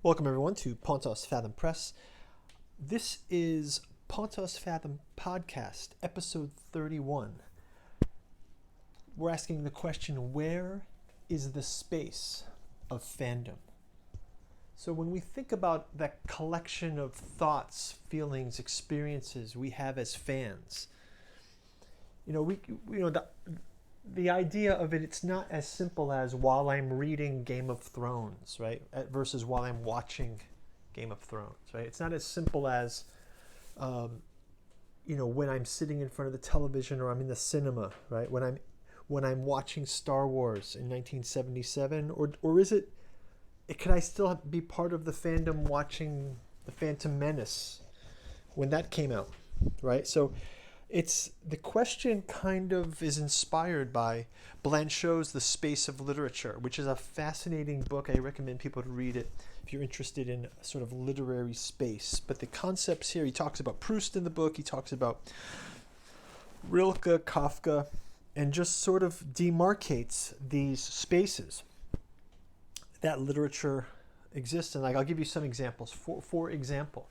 Welcome everyone to Pontos Fathom Press. This is Pontos Fathom Podcast, episode 31. We're asking the question, where is the space of fandom? So when we think about that collection of thoughts, feelings, experiences we have as fans, the idea of it's not as simple as while I'm reading Game of Thrones, right? Versus while I'm watching Game of Thrones, right? It's not as simple as, when I'm sitting in front of the television or I'm in the cinema, right? When I'm watching Star Wars in 1977, or is it could I still be part of the fandom watching The Phantom Menace when that came out, right? So it's the question kind of is inspired by Blanchot's The Space of Literature, which is a fascinating book. I recommend people to read it if you're interested in sort of literary space. But the concepts here, he talks about Proust in the book, he talks about Rilke, Kafka, and just sort of demarcates these spaces that literature exists in. Like, I'll give you some examples. For example,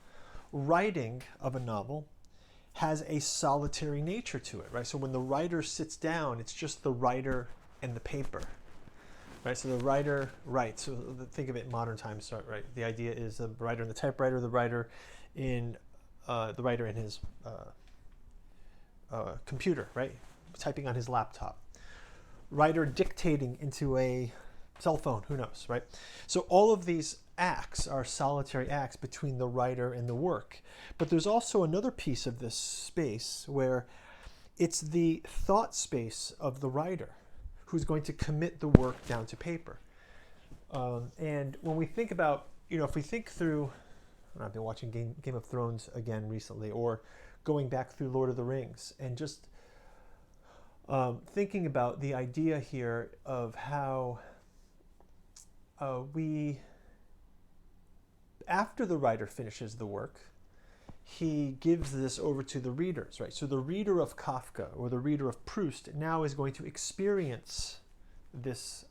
writing of a novel has a solitary nature to it, right? So when the writer sits down, it's just the writer and the paper, right? So the writer writes. So think of it in modern times, right? The idea is the writer in the typewriter, the writer in his computer, right? Typing on his laptop. Writer dictating into a cell phone, who knows, right? So all of these acts are solitary acts between the writer and the work. But there's also another piece of this space where it's the thought space of the writer who's going to commit the work down to paper. And when we think about, if we think through, I've been watching Game of Thrones again recently, or going back through Lord of the Rings, and just thinking about the idea here of how after the writer finishes the work, he gives this over to the readers, right? So the reader of Kafka or the reader of Proust now is going to experience this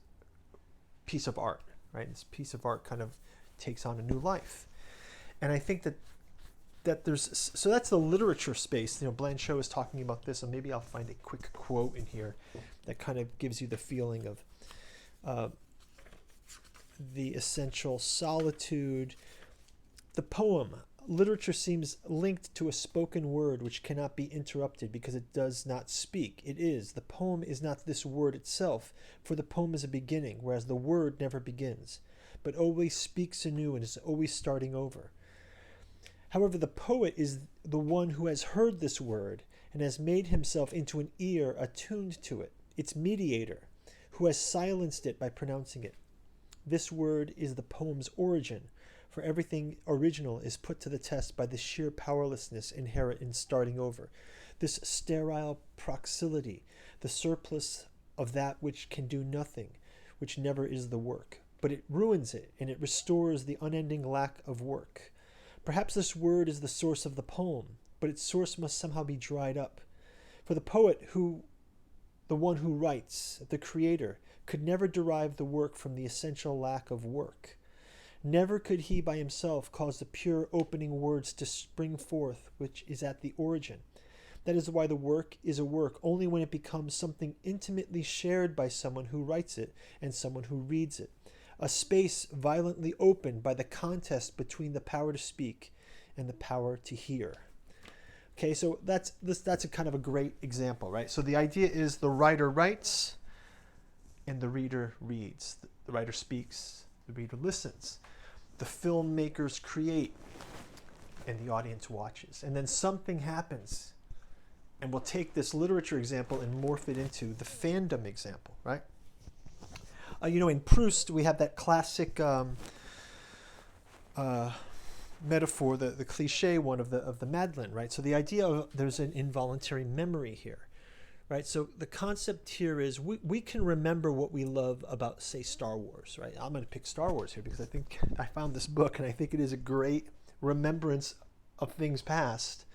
piece of art, right? This piece of art kind of takes on a new life. And I think that so that's the literature space. Blanchot is talking about this, and maybe I'll find a quick quote in here that kind of gives you the feeling of the essential solitude. The poem, literature seems linked to a spoken word which cannot be interrupted because it does not speak. It is. The poem is not this word itself, for the poem is a beginning, whereas the word never begins, but always speaks anew and is always starting over. However, the poet is the one who has heard this word and has made himself into an ear attuned to it, its mediator, who has silenced it by pronouncing it. This word is the poem's origin, for everything original is put to the test by the sheer powerlessness inherent in starting over. This sterile proxility, the surplus of that which can do nothing, which never is the work. But it ruins it, and it restores the unending lack of work. Perhaps this word is the source of the poem, but its source must somehow be dried up. For the poet, the one who writes, the creator, could never derive the work from the essential lack of work. Never could he by himself cause the pure opening words to spring forth, which is at the origin. That is why the work is a work only when it becomes something intimately shared by someone who writes it and someone who reads it. A space violently opened by the contest between the power to speak and the power to hear. Okay, so that's a kind of a great example, right? So the idea is the writer writes and the reader reads. The writer speaks, the reader listens. The filmmakers create and the audience watches. And then something happens. And we'll take this literature example and morph it into the fandom example, right? In Proust, we have that classic metaphor, the cliche one of the Madeleine, right? So the idea of there's an involuntary memory here, right? So the concept here is we can remember what we love about, say, Star Wars, right? I'm going to pick Star Wars here because I think I found this book and I think it is a great remembrance of things past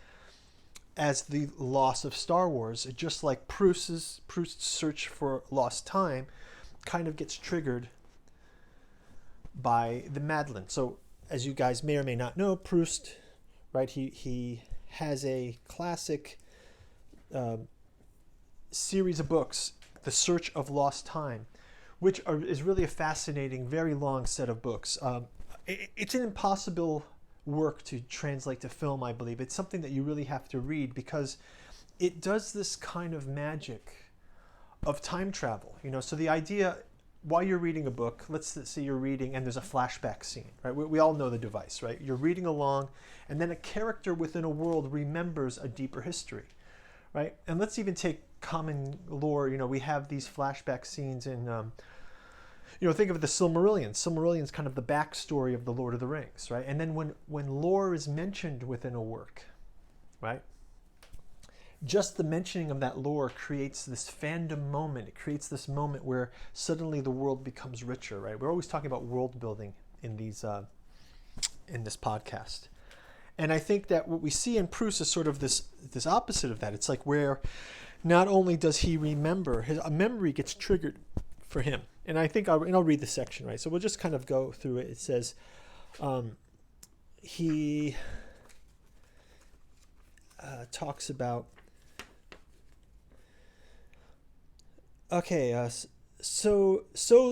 as the loss of Star Wars. Just like Proust's search for lost time kind of gets triggered by the Madeleine. So as you guys may or may not know, Proust, right? He has a classic series of books, The Search of Lost Time, which is really a fascinating, very long set of books. It's an impossible work to translate to film, I believe. It's something that you really have to read because it does this kind of magic of time travel. So the idea, while you're reading a book, let's say you're reading and there's a flashback scene, right? We all know the device, right? You're reading along and then a character within a world remembers a deeper history, right? And let's even take common lore. We have these flashback scenes in, think of the Silmarillion. Silmarillion's kind of the backstory of the Lord of the Rings, right? And then when lore is mentioned within a work, right? Just the mentioning of that lore creates this fandom moment. It creates this moment where suddenly the world becomes richer, right? We're always talking about world building in these in this podcast. And I think that what we see in Proust is sort of this opposite of that. It's like where not only does he remember, a memory gets triggered for him. And I think I'll read the section, right? So we'll just kind of go through it. It says, he talks about, so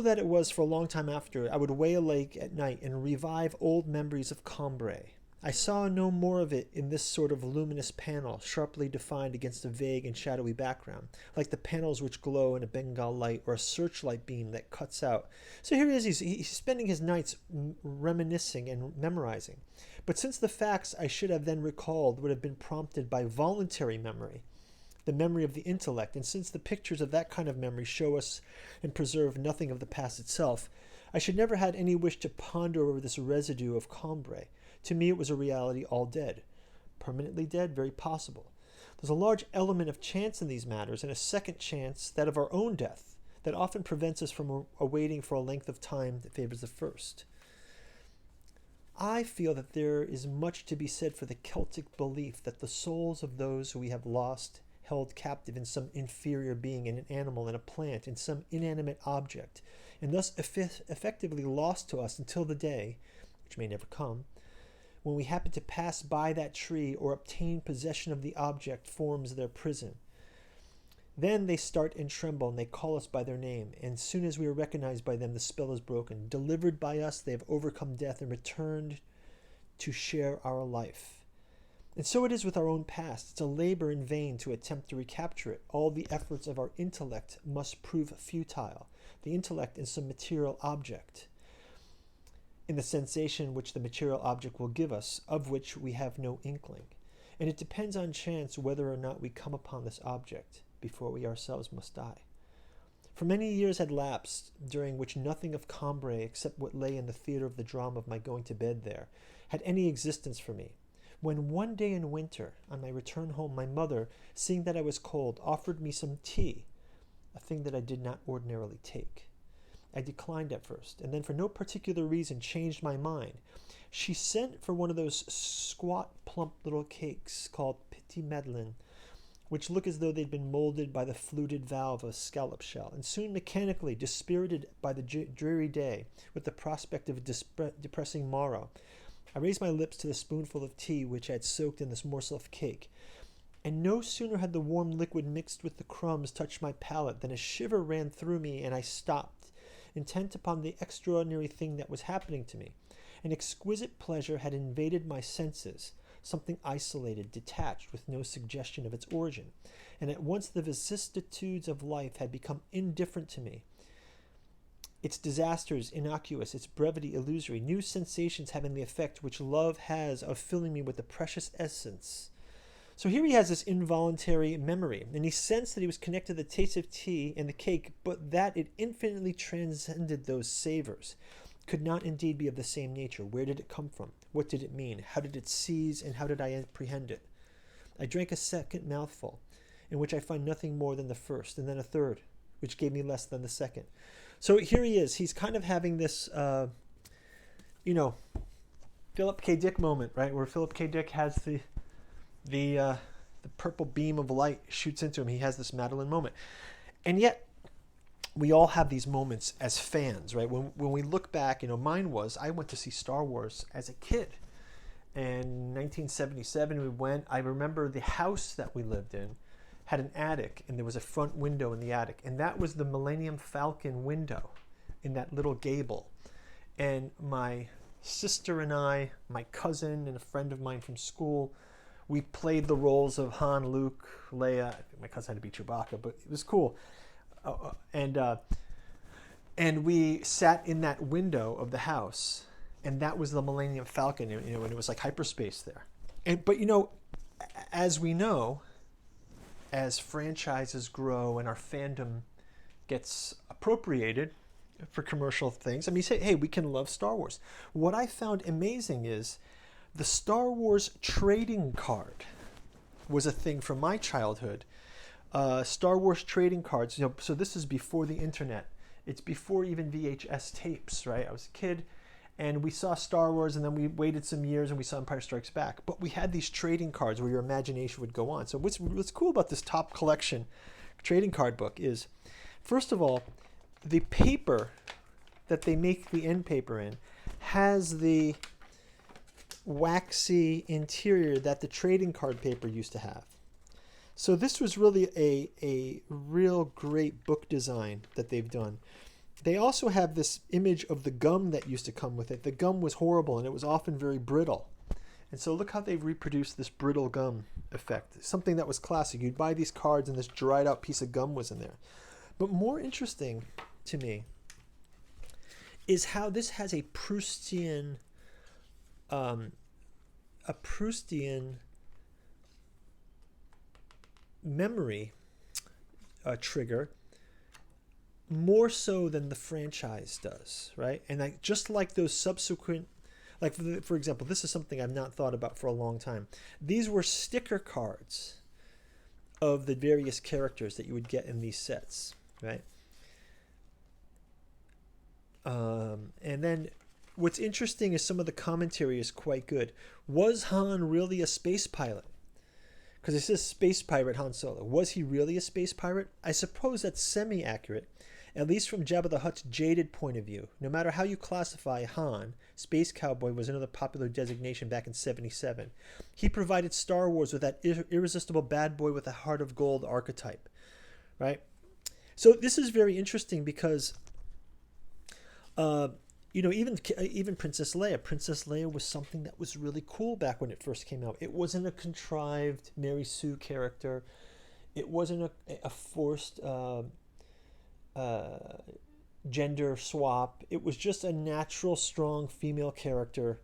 that it was for a long time after, I would weigh a lake at night and revive old memories of Cambrai. I saw no more of it in this sort of luminous panel, sharply defined against a vague and shadowy background, like the panels which glow in a Bengal light or a searchlight beam that cuts out. So here he is, he's spending his nights reminiscing and memorizing. But since the facts I should have then recalled would have been prompted by voluntary memory, the memory of the intellect, and since the pictures of that kind of memory show us and preserve nothing of the past itself, I should never had any wish to ponder over this residue of Cambrai. To me, it was a reality all dead. Permanently dead? Very possible. There's a large element of chance in these matters, and a second chance, that of our own death, that often prevents us from awaiting for a length of time that favors the first. I feel that there is much to be said for the Celtic belief that the souls of those who we have lost, held captive in some inferior being, in an animal, in a plant, in some inanimate object, and thus effectively lost to us until the day, which may never come, when we happen to pass by that tree or obtain possession of the object forms their prison. Then they start and tremble, and they call us by their name, and soon as we are recognized by them, the spell is broken. Delivered by us, they have overcome death and returned to share our life. And so it is with our own past. It's a labor in vain to attempt to recapture it. All the efforts of our intellect must prove futile. The intellect in some material object, in the sensation which the material object will give us, of which we have no inkling. And it depends on chance whether or not we come upon this object before we ourselves must die. For many years had lapsed, during which nothing of Cambrai, except what lay in the theater of the drama of my going to bed there, had any existence for me. When one day in winter, on my return home, my mother, seeing that I was cold, offered me some tea, a thing that I did not ordinarily take. I declined at first, and then for no particular reason changed my mind. She sent for one of those squat, plump little cakes called petit madeleine, which look as though they'd been molded by the fluted valve of a scallop shell, and soon mechanically, dispirited by the dreary day, with the prospect of a depressing morrow, I raised my lips to the spoonful of tea which I had soaked in this morsel of cake, and no sooner had the warm liquid mixed with the crumbs touched my palate than a shiver ran through me, and I stopped, intent upon the extraordinary thing that was happening to me. An exquisite pleasure had invaded my senses, something isolated, detached, with no suggestion of its origin, and at once the vicissitudes of life had become indifferent to me. Its disasters innocuous, its brevity illusory, new sensations having the effect which love has of filling me with the precious essence. So here he has this involuntary memory, and he sensed that he was connected to the taste of tea and the cake, but that it infinitely transcended those savors, could not indeed be of the same nature. Where did it come from? What did it mean? How did it seize, and how did I apprehend it? I drank a second mouthful, in which I find nothing more than the first, and then a third, which gave me less than the second. So here he is. He's kind of having this, Philip K. Dick moment, right? Where Philip K. Dick has the purple beam of light shoots into him. He has this Madeleine moment. And yet, we all have these moments as fans, right? When we look back, mine was, I went to see Star Wars as a kid. In 1977, we went. I remember the house that we lived in had an attic, and there was a front window in the attic, and that was the Millennium Falcon window in that little gable. And my sister and I, my cousin, and a friend of mine from school, we played the roles of Han, Luke, Leia. I think my cousin had to be Chewbacca, but it was cool. And we sat in that window of the house, and that was the Millennium Falcon, and it was like hyperspace there. But as we know, as franchises grow and our fandom gets appropriated for commercial things, I mean, say, hey, we can love Star Wars. What I found amazing is the Star Wars trading card was a thing from my childhood. Star Wars trading cards, so this is before the internet. It's before even VHS tapes, right? I was a kid, and we saw Star Wars, and then we waited some years, and we saw Empire Strikes Back. But we had these trading cards where your imagination would go on. So what's cool about this top collection trading card book is, first of all, the paper that they make the end paper in has the waxy interior that the trading card paper used to have. So this was really a real great book design that they've done. They also have this image of the gum that used to come with it. The gum was horrible, and it was often very brittle. And so look how they've reproduced this brittle gum effect. Something that was classic. You'd buy these cards, and this dried out piece of gum was in there. But more interesting to me is how this has a Proustian memory trigger, more so than the franchise does, right? And just like those subsequent, like for example, this is something I've not thought about for a long time. These were sticker cards of the various characters that you would get in these sets, right? And then what's interesting is some of the commentary is quite good. Was Han really a space pilot? Because it says space pirate Han Solo. Was he really a space pirate? I suppose that's semi-accurate, at least from Jabba the Hutt's jaded point of view. No matter how you classify Han, Space Cowboy was another popular designation back in '77. He provided Star Wars with that irresistible bad boy with a heart of gold archetype, right? So this is very interesting because, even Princess Leia. Princess Leia was something that was really cool back when it first came out. It wasn't a contrived Mary Sue character. It wasn't a forced gender swap. It was just a natural, strong female character.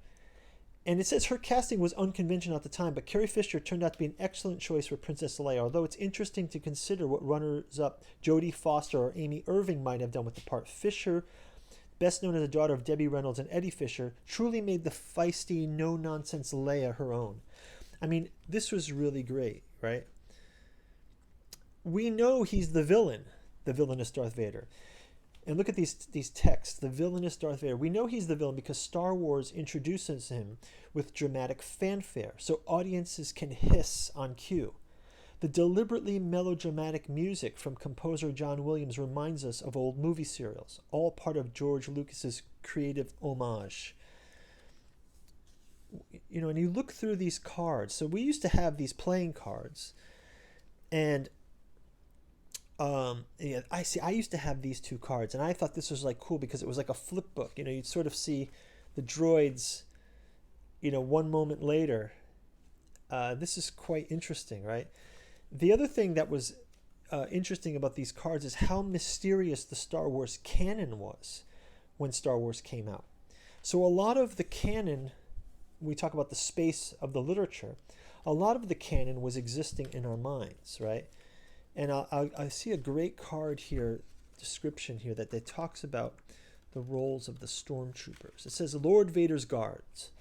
And it says her casting was unconventional at the time, but Carrie Fisher turned out to be an excellent choice for Princess Leia, although it's interesting to consider what runners-up Jodie Foster or Amy Irving might have done with the part. Fisher, best known as the daughter of Debbie Reynolds and Eddie Fisher, truly made the feisty, no-nonsense Leia her own. I mean, this was really great, right? We know he's the villainous Darth Vader. And look at these texts, the villainous Darth Vader. We know he's the villain because Star Wars introduces him with dramatic fanfare, so audiences can hiss on cue. The deliberately melodramatic music from composer John Williams reminds us of old movie serials, all part of George Lucas's creative homage. And you look through these cards. So we used to have these playing cards, and I used to have these two cards, and I thought this was cool because it was like a flip book. You'd sort of see the droids, one moment later. This is quite interesting, right? The other thing that was interesting about these cards is how mysterious the Star Wars canon was when Star Wars came out. So a lot of the canon, we talk about the space of the literature, a lot of the canon was existing in our minds, right? And I see a great card here, description here, that talks about the roles of the stormtroopers. It says, Lord Vader's guards.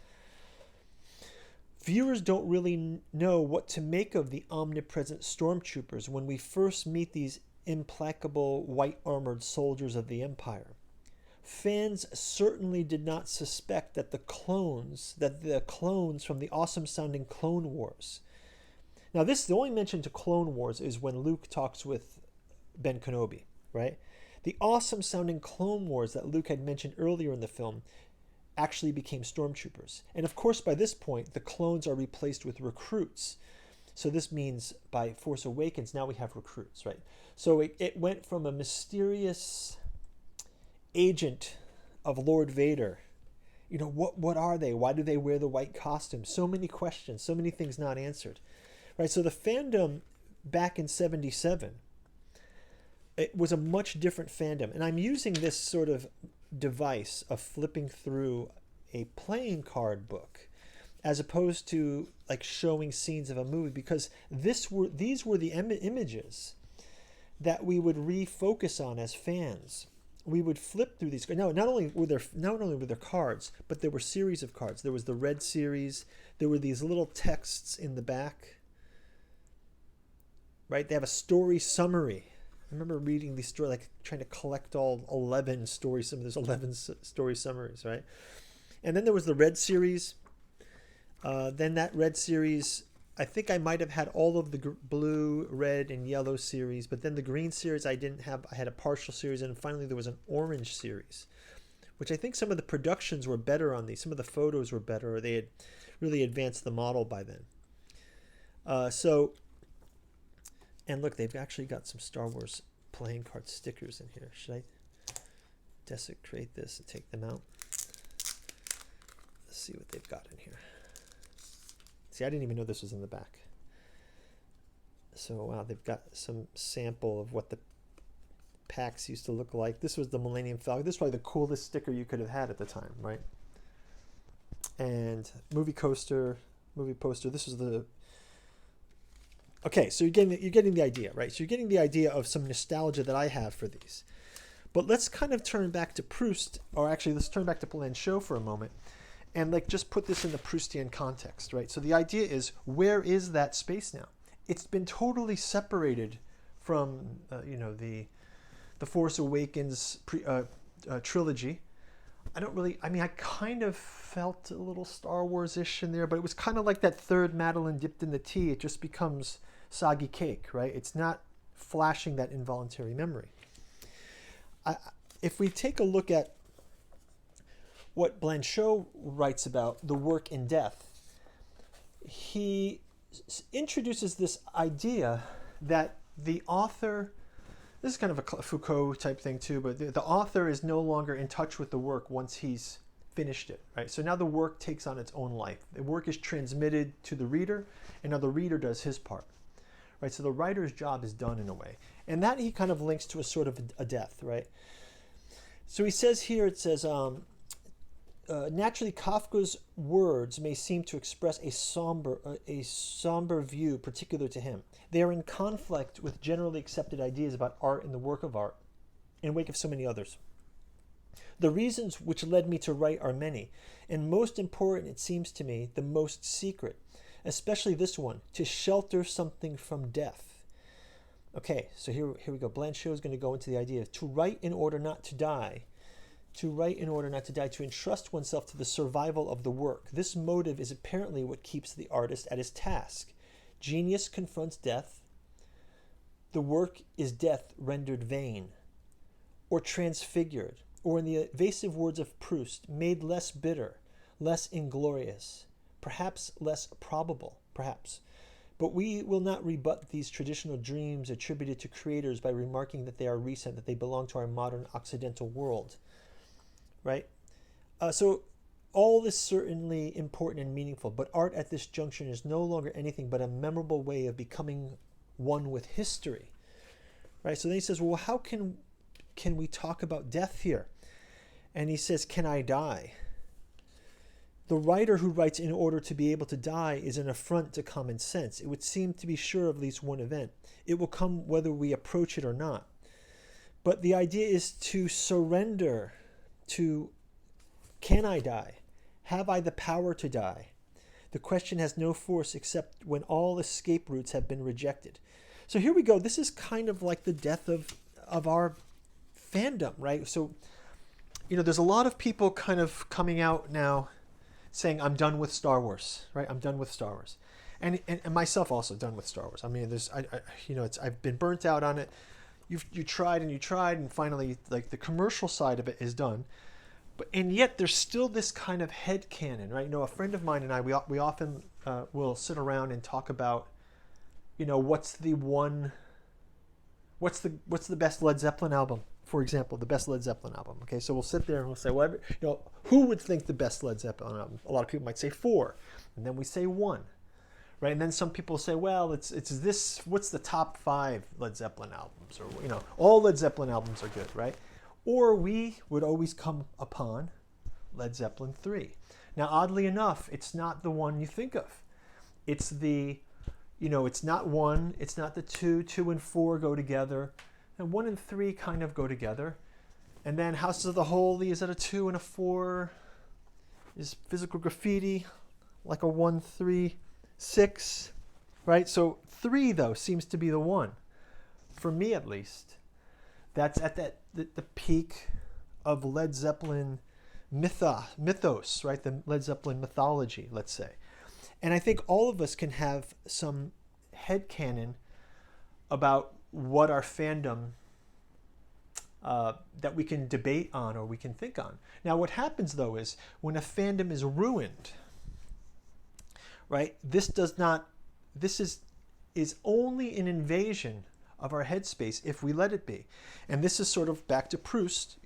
Viewers don't really know what to make of the omnipresent stormtroopers when we first meet these implacable white-armored soldiers of the Empire. Fans certainly did not suspect that the clones from the awesome-sounding Clone Wars. Now, the only mention to Clone Wars is when Luke talks with Ben Kenobi, right? The awesome sounding Clone Wars that Luke had mentioned earlier in the film actually became stormtroopers. And of course, by this point, the clones are replaced with recruits. So this means by Force Awakens, now we have recruits, right? So it went from a mysterious agent of Lord Vader. You know, what are they? Why do they wear the white costume? So many questions, so many things not answered, right? So the fandom back in 77, it was a much different fandom. And I'm using this sort of device of flipping through a playing card book as opposed to like showing scenes of a movie, because these were the images that we would refocus on as fans. We would flip through these. No, not only were there cards, but there were series of cards. There was the red series. There were these little texts in the back. Right? They have a story summary. I remember reading these stories, like trying to collect all 11 stories. There's 11 story summaries, right? And then there was the red series. Then that red series, I think I might have had all of the blue, red, and yellow series, but then the green series I didn't have. I had a partial series, and finally there was an orange series, which I think some of the productions were better on these. Some of the photos were better, or they had really advanced the model by then. And look, they've actually got some Star Wars playing card stickers in here. Should I desecrate this and take them out? Let's see what they've got in here. See, I didn't even know this was in the back. So, wow, they've got some sample of what the packs used to look like. This was the Millennium Falcon. This is probably the coolest sticker you could have had at the time, right? And movie poster. This was the... Okay, so you're getting the idea, right? So you're getting the idea of some nostalgia that I have for these. But let's kind of turn back to Proust, or actually let's turn back to Blanchot for a moment, and like just put this in the Proustian context, right? So the idea is, where is that space now? It's been totally separated from, the Force Awakens trilogy. I kind of felt a little Star Wars-ish in there, but it was kind of like that third Madeleine dipped in the tea. It just becomes soggy cake, right? It's not flashing that involuntary memory. If we take a look at what Blanchot writes about the work in death, he introduces this idea that the author, this is kind of a Foucault type thing too, but the author is no longer in touch with the work once he's finished it, right? So now the work takes on its own life. The work is transmitted to the reader, and now the reader does his part, right? So the writer's job is done in a way. And that he kind of links to a sort of a death, right? So he says here, it says, naturally, Kafka's words may seem to express a somber view particular to him. They are in conflict with generally accepted ideas about art and the work of art, in wake of so many others. The reasons which led me to write are many, and most important, it seems to me, the most secret, especially this one, to shelter something from death. Okay, so here we go. Blanchot is going to go into the idea of to write in order not to die. To write in order not to die, to entrust oneself to the survival of the work. This motive is apparently what keeps the artist at his task. Genius confronts death. The work is death rendered vain, or transfigured, or in the evasive words of Proust, made less bitter, less inglorious, perhaps less probable, perhaps. But we will not rebut these traditional dreams attributed to creators by remarking that they are recent, that they belong to our modern Occidental world. Right? So all this certainly important and meaningful, but art at this junction is no longer anything but a memorable way of becoming one with history. Right? So then he says, well, how can we talk about death here? And he says, can I die? The writer who writes in order to be able to die is an affront to common sense. It would seem to be sure of at least one event. It will come whether we approach it or not. But the idea is to surrender to, can I die? Have I the power to die? The question has no force except when all escape routes have been rejected. So here we go. This is kind of like the death of our fandom, right? So, there's a lot of people kind of coming out now saying, I'm done with Star Wars, right? I'm done with Star Wars. And myself also done with Star Wars. I mean, I've been burnt out on it. you tried and you tried, and finally, like, the commercial side of it is done. And yet there's still this kind of head canon, right? A friend of mine and I, we often will sit around and talk about, what's the best Led Zeppelin album, for example, the best Led Zeppelin album. Okay, so we'll sit there and we'll say, well, who would think the best Led Zeppelin album? A lot of people might say 4, and then we say 1, right? And then some people say, well, it's this. What's the top 5 Led Zeppelin albums? Or all Led Zeppelin albums are good, right? Or we would always come upon Led Zeppelin 3. Now, oddly enough, it's not the one you think of. It's the, it's not 1, it's not the 2. 2 and 4 go together, and 1 and 3 kind of go together. And then Houses of the Holy is at a 2 and a 4. Is Physical Graffiti like a 1, 3, 6, right? So 3, though, seems to be the one, for me at least. That's at the peak of Led Zeppelin mythos, right? The Led Zeppelin mythology, let's say. And I think all of us can have some headcanon about what our fandom, that we can debate on or we can think on. Now, what happens, though, is when a fandom is ruined, right? This is only an invasion of our headspace if we let it be. And this is sort of back to Proust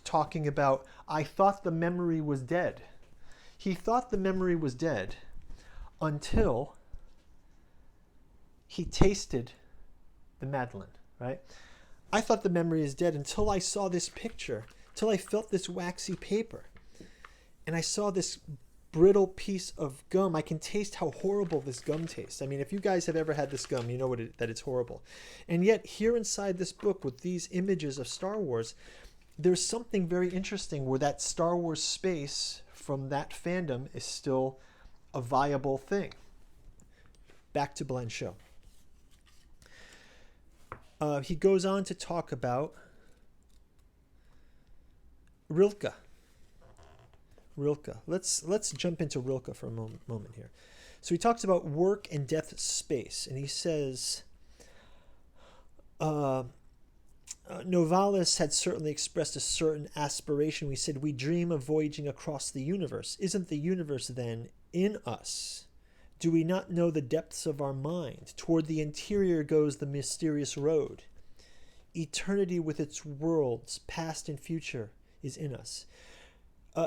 talking about, I thought the memory was dead. He thought the memory was dead until he tasted the Madeleine, right? I thought the memory is dead until I saw this picture, till I felt this waxy paper, and I saw this brittle piece of gum. I can taste how horrible this gum tastes. I mean, if you guys have ever had this gum, you know that it's horrible. And yet, here inside this book with these images of Star Wars, there's something very interesting where that Star Wars space from that fandom is still a viable thing. Back to Blanchot. He goes on to talk about Rilke. Let's jump into Rilke for a moment here. So he talks about work and death space, and he says, Novalis had certainly expressed a certain aspiration. We said, we dream of voyaging across the universe. Isn't the universe then in us? Do we not know the depths of our mind? Toward the interior goes the mysterious road. Eternity with its worlds, past and future, is in us.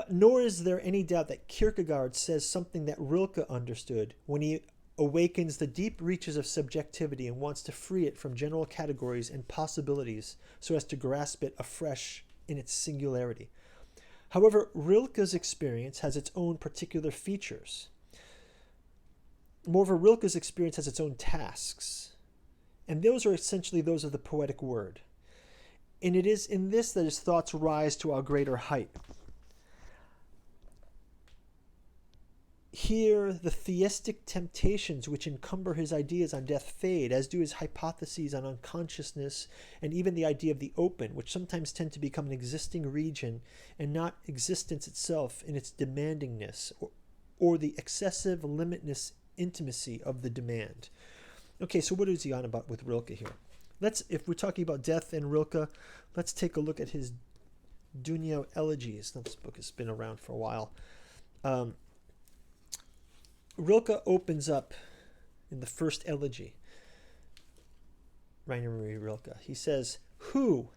Nor is there any doubt that Kierkegaard says something that Rilke understood when he awakens the deep reaches of subjectivity and wants to free it from general categories and possibilities so as to grasp it afresh in its singularity. However, Rilke's experience has its own particular features. Moreover, Rilke's experience has its own tasks, and those are essentially those of the poetic word. And it is in this that his thoughts rise to a greater height. Here, the theistic temptations which encumber his ideas on death fade, as do his hypotheses on unconsciousness and even the idea of the open, which sometimes tend to become an existing region and not existence itself in its demandingness or the excessive limitless intimacy of the demand. Okay, so what is he on about with Rilke here? If we're talking about death and Rilke, let's take a look at his Dunia Elegies. Now, this book has been around for a while. Rilke opens up in the first elegy. Rainer Maria Rilke. He says, "Who,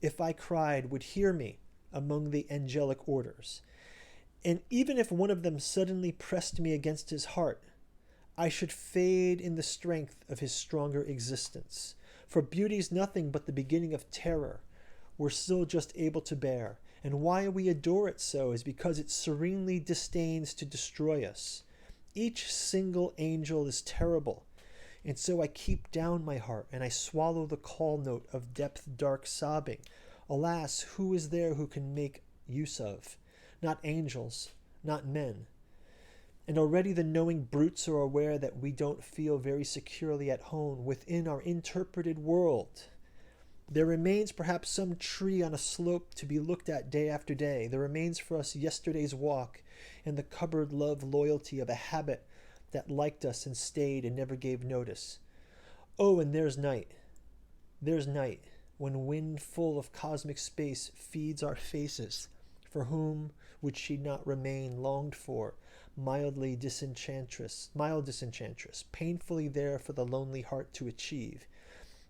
if I cried, would hear me among the angelic orders? And even if one of them suddenly pressed me against his heart, I should fade in the strength of his stronger existence. For beauty's nothing but the beginning of terror. We're still just able to bear. And why we adore it so is because it serenely disdains to destroy us. Each single angel is terrible. And so I keep down my heart, and I swallow the call note of depth dark sobbing. Alas, who is there who can make use of? Not angels, not men. And already the knowing brutes are aware that we don't feel very securely at home within our interpreted world. There remains perhaps some tree on a slope to be looked at day after day. There remains for us yesterday's walk and the cupboard love loyalty of a habit that liked us and stayed and never gave notice. Oh, and there's night. There's night. when wind full of cosmic space feeds our faces. For whom would she not remain longed for, mild disenchantress, painfully there for the lonely heart to achieve?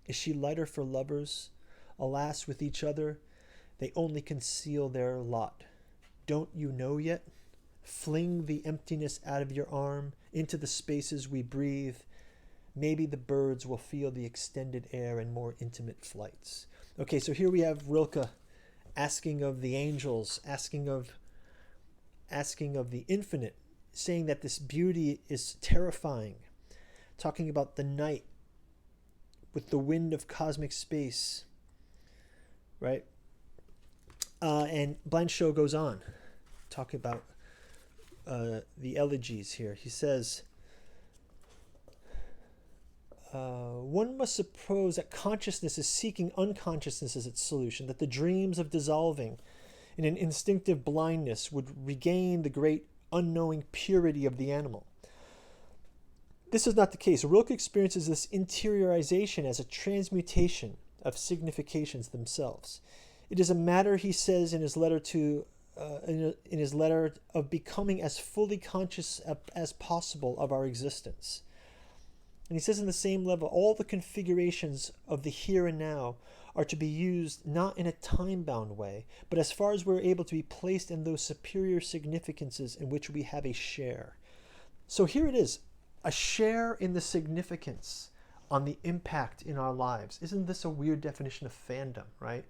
Is she lighter for lovers? Alas, with each other, they only conceal their lot. Don't you know yet? Fling the emptiness out of your arm into the spaces we breathe. Maybe the birds will feel the extended air and more intimate flights. Okay, so here we have Rilke asking of the angels, asking of the infinite, saying that this beauty is terrifying, talking about the night with the wind of cosmic space, right? And Blanchot goes on, talking about the elegies here. He says, one must suppose that consciousness is seeking unconsciousness as its solution, that the dreams of dissolving in an instinctive blindness would regain the great unknowing purity of the animal. This is not the case. Rilke experiences this interiorization as a transmutation of significations themselves. It is a matter, he says in his letter of becoming as fully conscious as possible of our existence. And he says in the same level, all the configurations of the here and now are to be used not in a time-bound way, but as far as we're able to be placed in those superior significances in which we have a share. So here it is, a share in the significance on the impact in our lives. Isn't this a weird definition of fandom, right?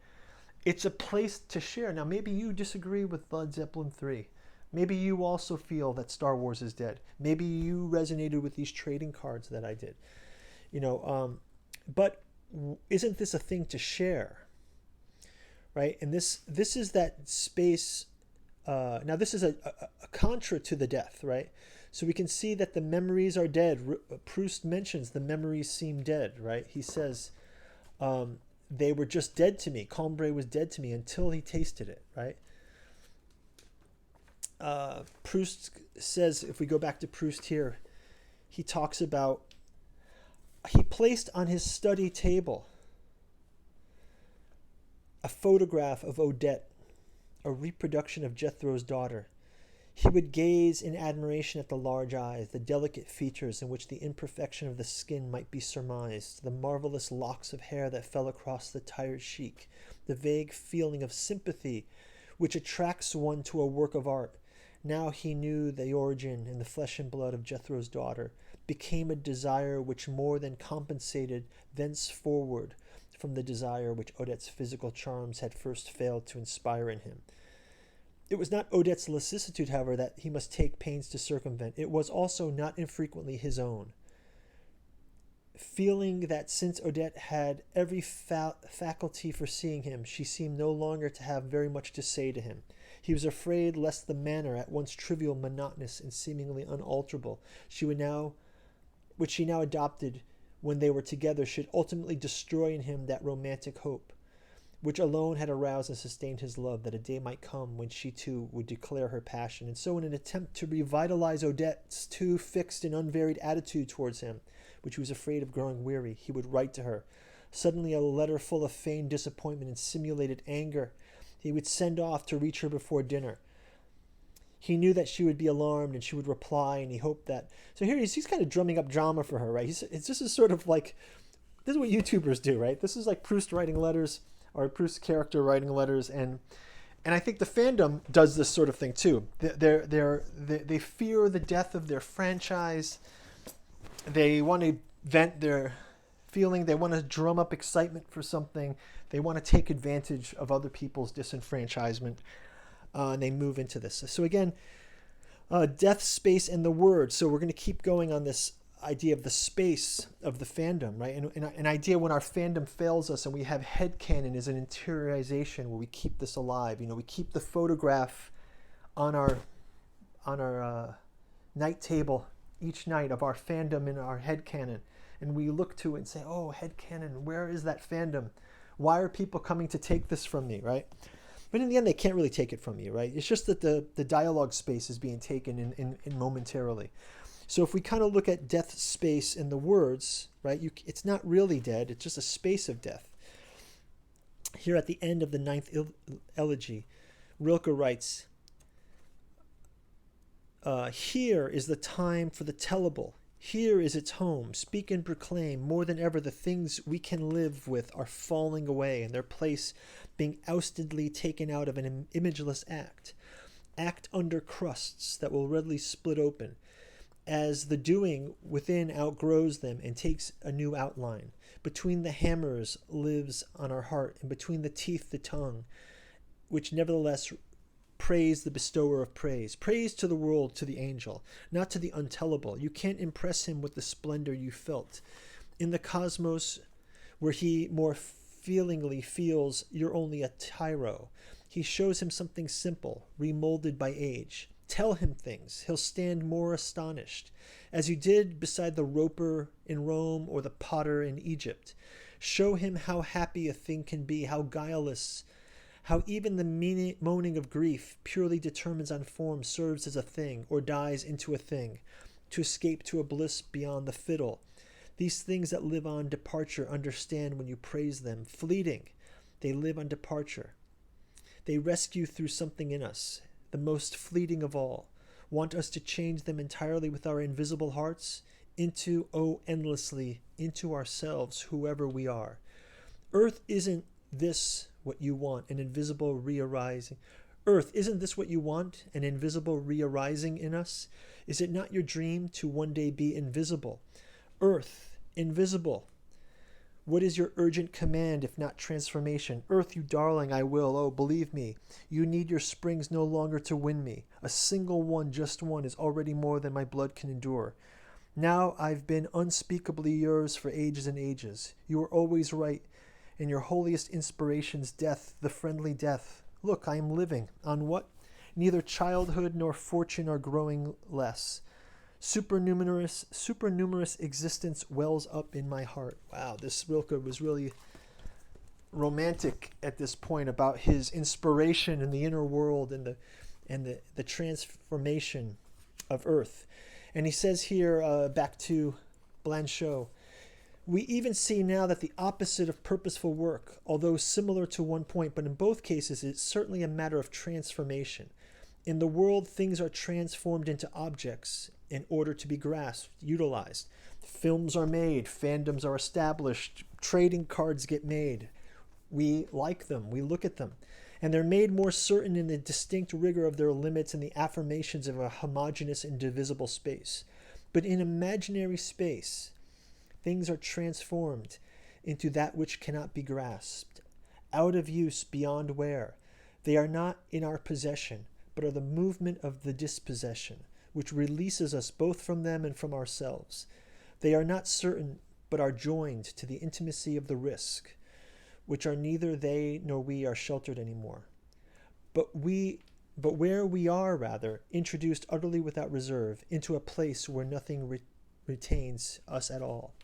It's a place to share. Now, maybe you disagree with Led Zeppelin 3. Maybe you also feel that Star Wars is dead. Maybe you resonated with these trading cards that I did. But isn't this a thing to share? Right? And this is that space. Now, this is a contra to the death, right? So we can see that the memories are dead. Proust mentions the memories seem dead, right? He says, they were just dead to me. Cambrai was dead to me until he tasted it, right? Proust says, if we go back to Proust here, he talks about, he placed on his study table a photograph of Odette, a reproduction of Jethro's daughter. He would gaze in admiration at the large eyes, the delicate features in which the imperfection of the skin might be surmised, the marvelous locks of hair that fell across the tired cheek, the vague feeling of sympathy which attracts one to a work of art. Now he knew the origin in the flesh and blood of Jethro's daughter, became a desire which more than compensated thenceforward from the desire which Odette's physical charms had first failed to inspire in him. It was not Odette's lassitude, however, that he must take pains to circumvent. It was also not infrequently his own. Feeling that since Odette had every faculty for seeing him, she seemed no longer to have very much to say to him. He was afraid lest the manner, at once trivial, monotonous, and seemingly unalterable, which she now adopted when they were together, should ultimately destroy in him that romantic hope, which alone had aroused and sustained his love, that a day might come when she too would declare her passion. And so in an attempt to revitalize Odette's too fixed and unvaried attitude towards him, which he was afraid of growing weary, he would write to her. Suddenly a letter full of feigned disappointment and simulated anger he would send off to reach her before dinner. He knew that she would be alarmed and she would reply, and he hoped that... So here he's kind of drumming up drama for her, right? This is sort of like... This is what YouTubers do, right? This is like Proust writing letters, or Proust's character writing letters, and I think the fandom does this sort of thing too. They fear the death of their franchise. They want to vent their feeling. They want to drum up excitement for something. They want to take advantage of other people's disenfranchisement, and they move into this. So again, death, space, and the word. So we're going to keep going on this idea of the space of the fandom, right? And an idea when our fandom fails us and we have headcanon is an interiorization where we keep this alive. We keep the photograph on our night table each night of our fandom in our headcanon, and we look to it and say, oh, headcanon, where is that fandom? Why are people coming to take this from me, right? But in the end, they can't really take it from you, right? It's just that the dialogue space is being taken in momentarily. So if we kind of look at death, space, and the words, right, it's not really dead. It's just a space of death. Here at the end of the ninth elegy, Rilke writes, here is the time for the tellable. Here is its home. Speak and proclaim. More than ever, the things we can live with are falling away, and their place being oustedly taken out of an imageless act. Act under crusts that will readily split open, as the doing within outgrows them and takes a new outline. Between the hammers lives on our heart, and between the teeth the tongue, which nevertheless praise the bestower of praise. Praise to the world, to the angel, not to the untellable. You can't impress him with the splendor you felt. In the cosmos, where he more feelingly feels you're only a tyro, he shows him something simple, remolded by age. Tell him things. He'll stand more astonished, as you did beside the roper in Rome or the potter in Egypt. Show him how happy a thing can be, how guileless, how even the moaning of grief, purely determines on form, serves as a thing, or dies into a thing, to escape to a bliss beyond the fiddle. These things that live on departure understand when you praise them. Fleeting, they live on departure. They rescue through something in us, the most fleeting of all. Want us to change them entirely with our invisible hearts? Into, oh, endlessly, into ourselves, whoever we are. Earth, isn't this what you want, an invisible re-arising? Earth, isn't this what you want, an invisible re-arising in us? Is it not your dream to one day be invisible? Earth, invisible. What is your urgent command if not transformation? Earth, you darling, I will. Oh, believe me, you need your springs no longer to win me. A single one, just one, is already more than my blood can endure. Now I've been unspeakably yours for ages and ages. You were always right. In your holiest inspirations, death, the friendly death. Look, I am living. On what? Neither childhood nor fortune are growing less. Supernumerous existence wells up in my heart. Wow, this Rilke was really romantic at this point about his inspiration in the inner world and the transformation of earth. And he says here, back to Blanchot, we even see now that the opposite of purposeful work, although similar to one point, but in both cases, it's certainly a matter of transformation. In the world, things are transformed into objects in order to be grasped, utilized. Films are made, fandoms are established, trading cards get made. We like them, we look at them. And they're made more certain in the distinct rigor of their limits and the affirmations of a homogeneous and divisible space. But in imaginary space, things are transformed into that which cannot be grasped, out of use beyond wear. They are not in our possession, but are the movement of the dispossession, which releases us both from them and from ourselves. They are not certain, but are joined to the intimacy of the risk, which are neither they nor we are sheltered anymore. But where we are, rather, introduced utterly without reserve into a place where nothing retains us at all.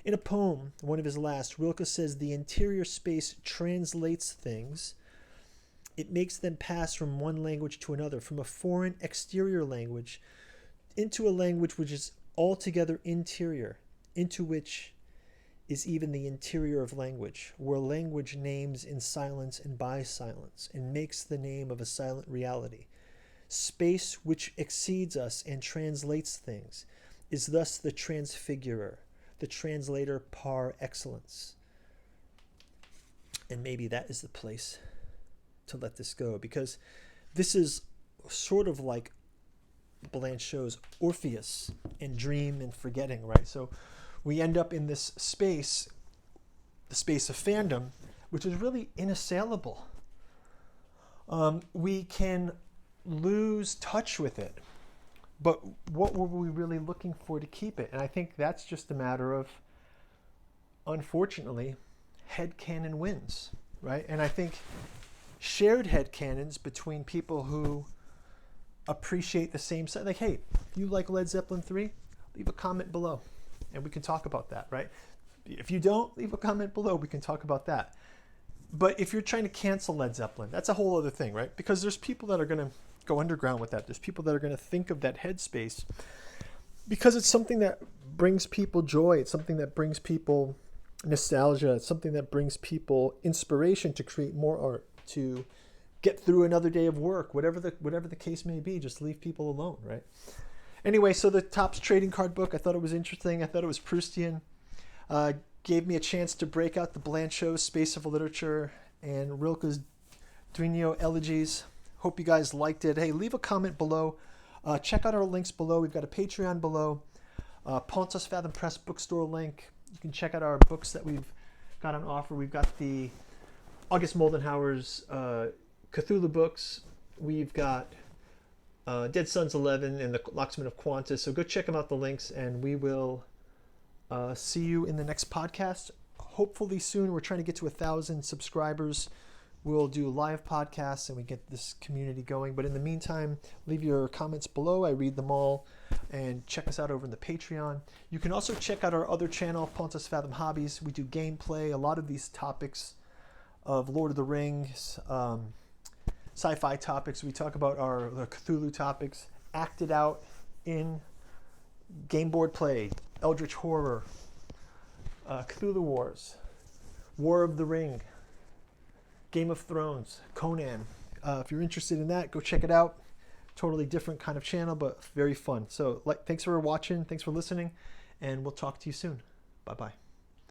In a poem, one of his last, Rilke says the interior space translates things. It makes them pass from one language to another, from a foreign exterior language into a language which is altogether interior, into which is even the interior of language, where language names in silence and by silence, and makes the name of a silent reality. Space which exceeds us and translates things is thus the transfigurer, the translator par excellence. And maybe that is the place to let this go, because this is sort of like Blanchot's Orpheus and dream and forgetting, right? So we end up in this space, the space of fandom, which is really inassailable. We can lose touch with it, but what were we really looking for to keep it? And I think that's just a matter of, unfortunately, headcanon wins, right? And I think shared headcanons between people who appreciate the same set, like, hey, if you like Led Zeppelin 3, leave a comment below and we can talk about that, right? If you don't, leave a comment below, we can talk about that. But if you're trying to cancel Led Zeppelin, that's a whole other thing, right? Because there's people that are going to go underground with that. There's people that are going to think of that headspace because it's something that brings people joy. It's something that brings people nostalgia. It's something that brings people inspiration to create more art, to get through another day of work, whatever the case may be. Just leave people alone, right? Anyway, so the Topps trading card book, I thought it was interesting. I thought it was Proustian. Gave me a chance to break out the Blanchot Space of Literature and Rilke's Duino Elegies. Hope you guys liked it. Hey, leave a comment below. Check out our links below. We've got a Patreon below. Pontos Fathom Press bookstore link. You can check out our books that we've got on offer. We've got the August Moldenhauer's Cthulhu books. We've got Dead Sons 11 and the Locksmith of Qantas. So go check them out, the links, and we will see you in the next podcast. Hopefully soon. We're trying to get to 1,000 subscribers. We'll do live podcasts and we get this community going. But in the meantime, leave your comments below. I read them all. And check us out over in the Patreon. You can also check out our other channel, Pontos Fathom Hobbies. We do gameplay, a lot of these topics of Lord of the Rings, sci-fi topics. We talk about the Cthulhu topics, acted out in game board play, Eldritch Horror, Cthulhu Wars, War of the Ring, Game of Thrones, Conan. If you're interested in that, go check it out. Totally different kind of channel, but very fun. So thanks for watching. Thanks for listening. And we'll talk to you soon. Bye-bye.